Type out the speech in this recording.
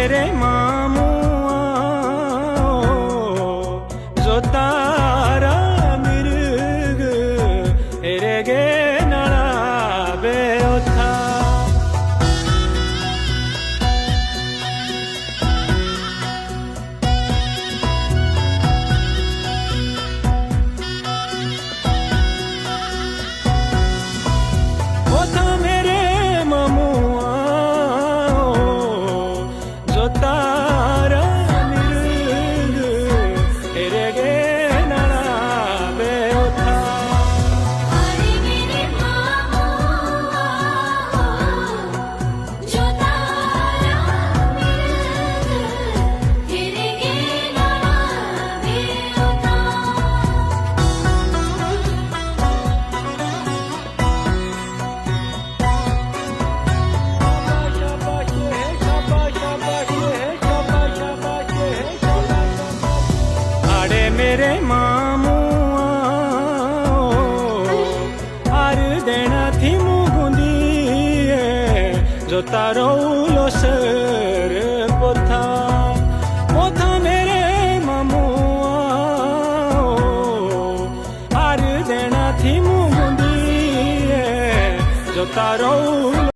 मेरे मामू जो तारा मिर्ग एरेगे नड़ावे ओथा ओथा मेरे मामू जो तारा मिर्ग एरेगे नड़ावे ओथा अरे मेरे मामू जो तारा मिर्ग एरेगे नड़ावे ओथा आड़े मेरे मामू आर देना थी मुगुंदी जो तारो उलो सर पोथा पोथा मेरे मामू आर देना थी मुगुंदी जो तारो उलो